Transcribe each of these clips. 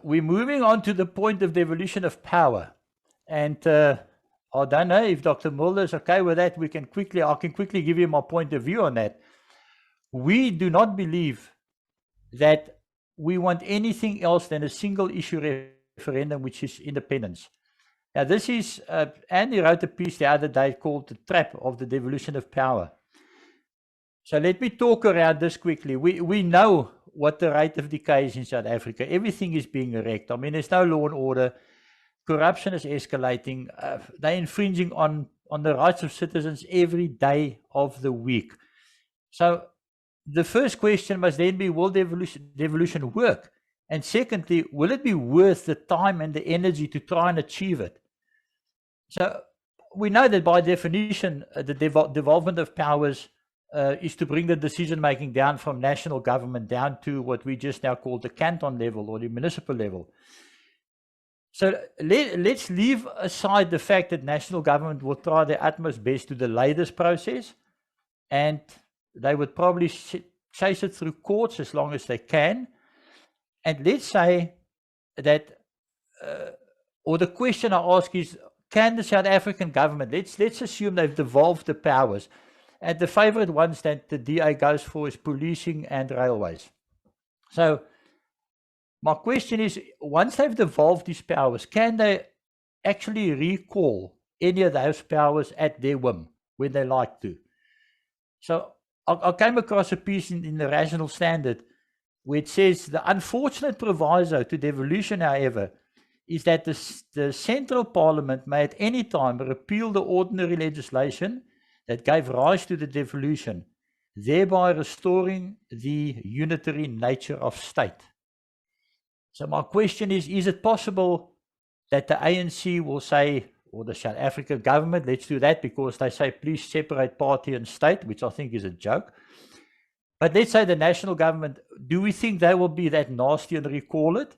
We're moving on to the point of devolution of power. And I don't know if Dr. Mulder is okay with that. I can quickly give you my point of view on that. We do not believe that we want anything else than a single issue referendum, which is independence. Now, this is, Andy wrote a piece the other day called The Trap of the Devolution of Power. So let me talk around this quickly. We know what the rate of decay is in South Africa. Everything is being wrecked. I mean, there's no law and order. Corruption is escalating. They're infringing on the rights of citizens every day of the week. So the first question must then be, will devolution work? And secondly, will it be worth the time and the energy to try and achieve it? So we know that by definition, the devolvement of powers is to bring the decision-making down from national government down to what we just now call the canton level or the municipal level. So let's leave aside the fact that national government will try their utmost best to delay this process, and they would probably chase it through courts as long as they can. And let's say that, or the question I ask is, can the South African government, let's assume they've devolved the powers, and the favorite ones that the DA goes for is policing and railways. So my question is, once they've devolved these powers, can they actually recall any of those powers at their whim when they like to? So I came across a piece in the Rational Standard where it says the unfortunate proviso to devolution, however, is that the Central Parliament may at any time repeal the ordinary legislation that gave rise to the devolution, thereby restoring the unitary nature of state. So my question is it possible that the ANC will say, or the South African government, let's do that because they say, please separate party and state, which I think is a joke. But let's say the national government, do we think they will be that nasty and recall it?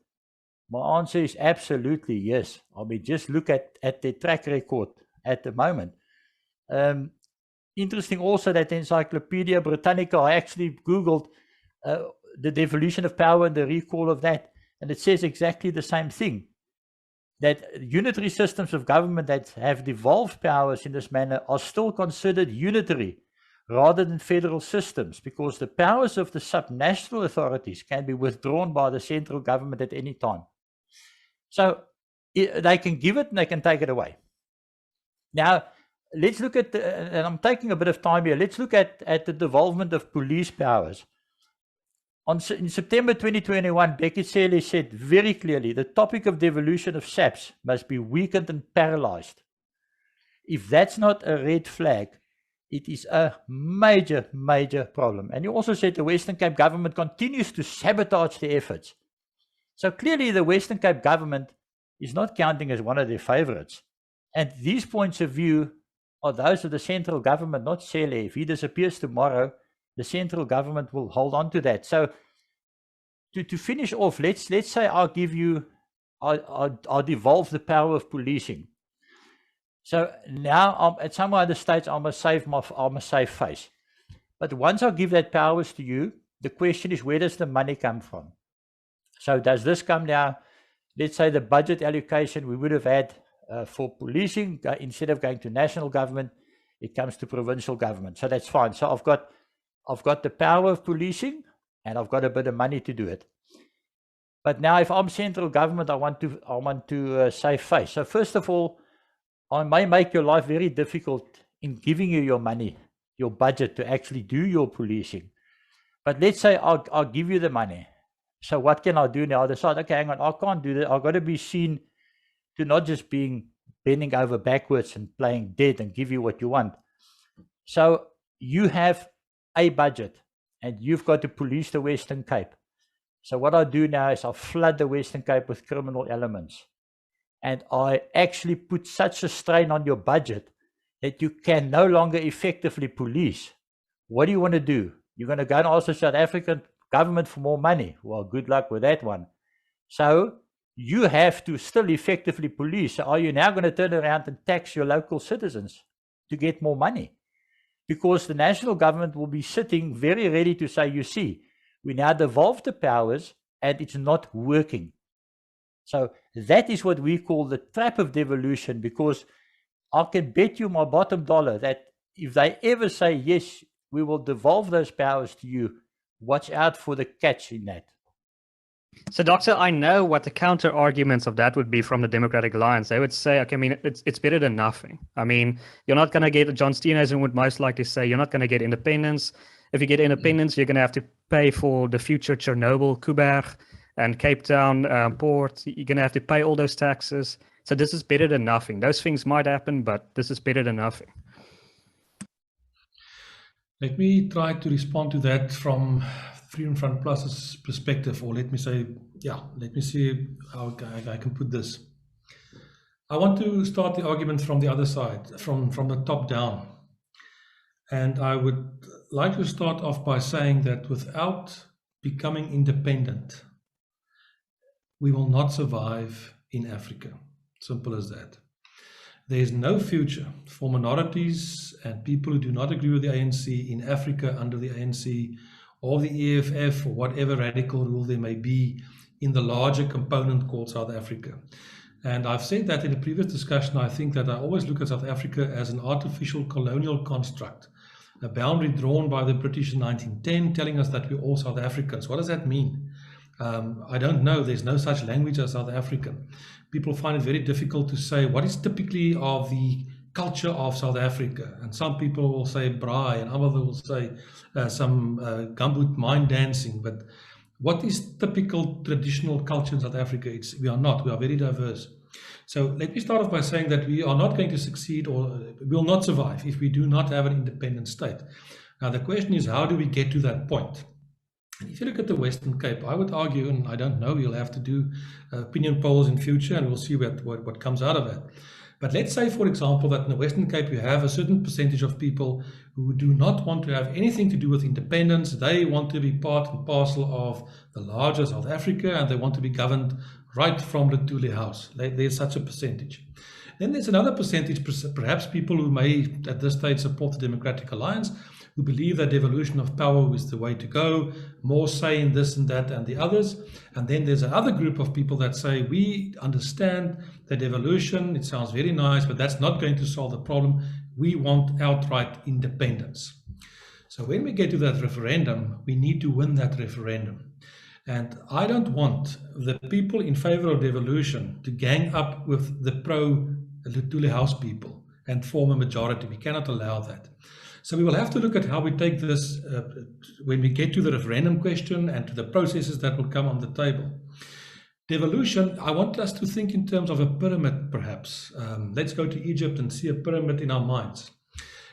My answer is absolutely yes. I mean, just look at their track record at the moment. Interesting also that the Encyclopedia Britannica, I actually Googled the devolution of power and the recall of that, and it says exactly the same thing, that unitary systems of government that have devolved powers in this manner are still considered unitary rather than federal systems, because the powers of the subnational authorities can be withdrawn by the central government at any time. So they can give it and they can take it away. Now, let's look at, and I'm taking a bit of time here, let's look at the devolvement of police powers. In September 2021, Beckett Cele said very clearly, the topic of devolution of SAPS must be weakened and paralyzed. If that's not a red flag, it is a major, major problem. And he also said the Western Cape government continues to sabotage the efforts. So clearly the Western Cape government is not counting as one of their favorites. And these points of view are those of the central government, not Cele. If he disappears tomorrow, the central government will hold on to that. So to finish off, let's say I'll give you, I'll devolve the power of policing. So now at some other states, I must save face. But once I give that powers to you, the question is, where does the money come from? So does this come now? Let's say the budget allocation we would have had for policing, instead of going to national government, it comes to provincial government. So that's fine. So I've got the power of policing and I've got a bit of money to do it. But now if I'm central government, I want to save face. So first of all, I may make your life very difficult in giving you your money, your budget to actually do your policing. But let's say I'll give you the money. So what can I do now? I decide, okay, hang on, I can't do that. I've got to be seen to not just bending over backwards and playing dead and give you what you want. So you have a budget and you've got to police the Western Cape. So what I do now is I flood the Western Cape with criminal elements. And I actually put such a strain on your budget that you can no longer effectively police. What do you want to do? You're going to go and ask the South African government for more money. Well, good luck with that one. So you have to still effectively police. So are you now going to turn around and tax your local citizens to get more money? Because the national government will be sitting very ready to say, you see, we now devolve the powers and it's not working. So that is what we call the trap of devolution, because I can bet you my bottom dollar that if they ever say, yes, we will devolve those powers to you, watch out for the catch in that. So, Doctor, I know what the counter arguments of that would be from the Democratic Alliance. They would say, okay, I mean, it's better than nothing. I mean, you're not going to get, John Steenhuisen would most likely say, you're not going to get independence. If you get independence, you're going to have to pay for the future Chernobyl, Kuberg, and Cape Town port. You're going to have to pay all those taxes. So this is better than nothing. Those things might happen, but this is better than nothing. Let me try to respond to that from Freedom Front Plus's perspective, or let me say, let me see how I can put this. I want to start the argument from the other side, from the top down. And I would like to start off by saying that without becoming independent, we will not survive in Africa. Simple as that. There is no future for minorities and people who do not agree with the ANC in Africa under the ANC or the EFF or whatever radical rule there may be in the larger component called South Africa. And I've said that in a previous discussion. I think that I always look at South Africa as an artificial colonial construct, a boundary drawn by the British in 1910 telling us that we're all South Africans. What does that mean? I don't know. There's no such language as South African. People find it very difficult to say what is typically of the culture of South Africa. And some people will say braai, and others will say some gumboot mine dancing. But what is typical traditional culture in South Africa? We are not. We are very diverse. So let me start off by saying that we are not going to succeed or will not survive if we do not have an independent state. Now, the question is, how do we get to that point? And if you look at the Western Cape, I would argue, and I don't know, we'll have to do opinion polls in future and we'll see what comes out of it. But let's say, for example, that in the Western Cape, you have a certain percentage of people who do not want to have anything to do with independence. They want to be part and parcel of the larger South Africa, and they want to be governed right from the Thule House. There's such a percentage. Then there's another percentage, perhaps people who may at this stage support the Democratic Alliance, who believe that devolution of power is the way to go, more say in this and that and the others. And then there's another group of people that say, we understand that devolution, it sounds very nice, but that's not going to solve the problem. We want outright independence. So when we get to that referendum, we need to win that referendum. And I don't want the people in favor of devolution to gang up with the pro-Thule House people and form a majority. We cannot allow that. So we will have to look at how we take this when we get to the referendum question and to the processes that will come on the table. Devolution, I want us to think in terms of a pyramid, perhaps. Let's go to Egypt and see a pyramid in our minds.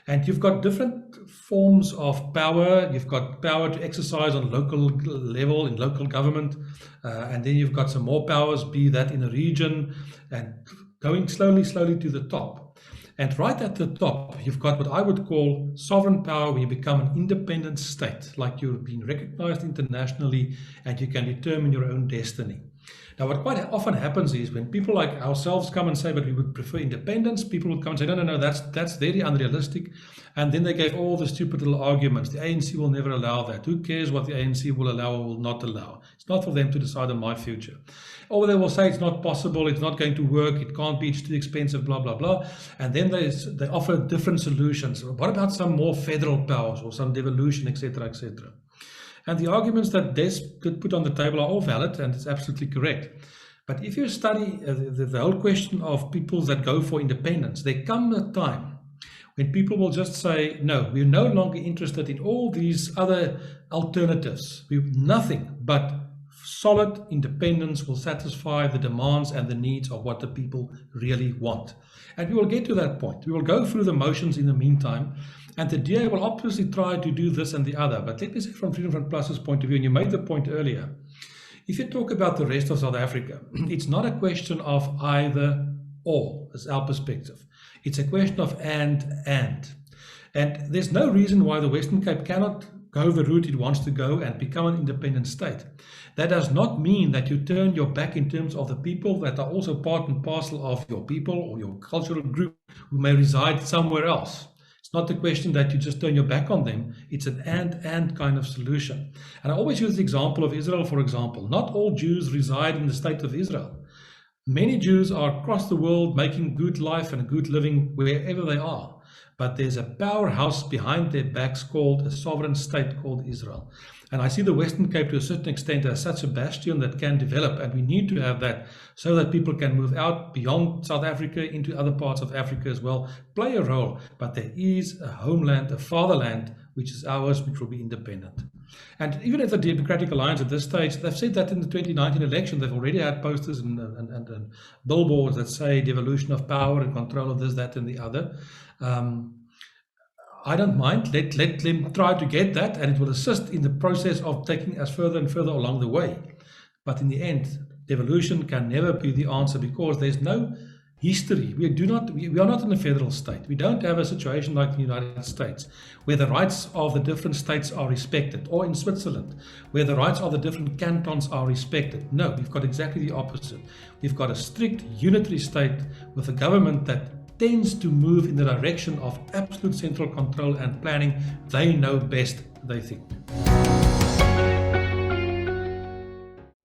And you've got different forms of power. You've got power to exercise on local level in local government. And then you've got some more powers, be that in a region, and going slowly to the top. And right at the top, you've got what I would call sovereign power, when you become an independent state, like you've been recognized internationally and you can determine your own destiny. Now, what quite often happens is when people like ourselves come and say, but we would prefer independence, people would come and say, no, that's very unrealistic. And then they gave all the stupid little arguments. The ANC will never allow that. Who cares what the ANC will allow or will not allow? It's not for them to decide on my future. Or they will say it's not possible, it's not going to work, it can't be, it's too expensive, blah, blah, blah. And then they offer different solutions. What about some more federal powers or some devolution, etc., etc.? And the arguments that Des could put on the table are all valid, and it's absolutely correct. But if you study the whole question of people that go for independence, there comes a time when people will just say, no, we're no longer interested in all these other alternatives. Nothing but solid independence will satisfy the demands and the needs of what the people really want. And we will get to that point. We will go through the motions in the meantime. And the DA will obviously try to do this and the other. But let me say from Freedom Front Plus's point of view, and you made the point earlier, if you talk about the rest of South Africa, it's not a question of either or, as our perspective. It's a question of and. And there's no reason why the Western Cape cannot go the route it wants to go and become an independent state. That does not mean that you turn your back in terms of the people that are also part and parcel of your people or your cultural group who may reside somewhere else. It's It's not the question that you just turn your back on them. It's an and kind of solution. And I always use the example of Israel, for example. Not all Jews reside in the state of Israel. Many Jews are across the world making good life and good living wherever they are. But there's a powerhouse behind their backs called a sovereign state called Israel. And I see the Western Cape to a certain extent as such a bastion that can develop, and we need to have that so that people can move out beyond South Africa into other parts of Africa as well, play a role. But there is a homeland, a fatherland, which is ours, which will be independent. And even if the Democratic Alliance at this stage, they've said that in the 2019 election, they've already had posters and billboards that say devolution of power and control of this, that, and the other. I don't mind. Let them try to get that, and it will assist in the process of taking us further and further along the way. But in the end, devolution can never be the answer, because there's no history. We are not in a federal state. We don't have a situation like the United States, where the rights of the different states are respected, or in Switzerland, where the rights of the different cantons are respected. No, we've got exactly the opposite. We've got a strict unitary state with a government that tends to move in the direction of absolute central control and planning. They know best, they think.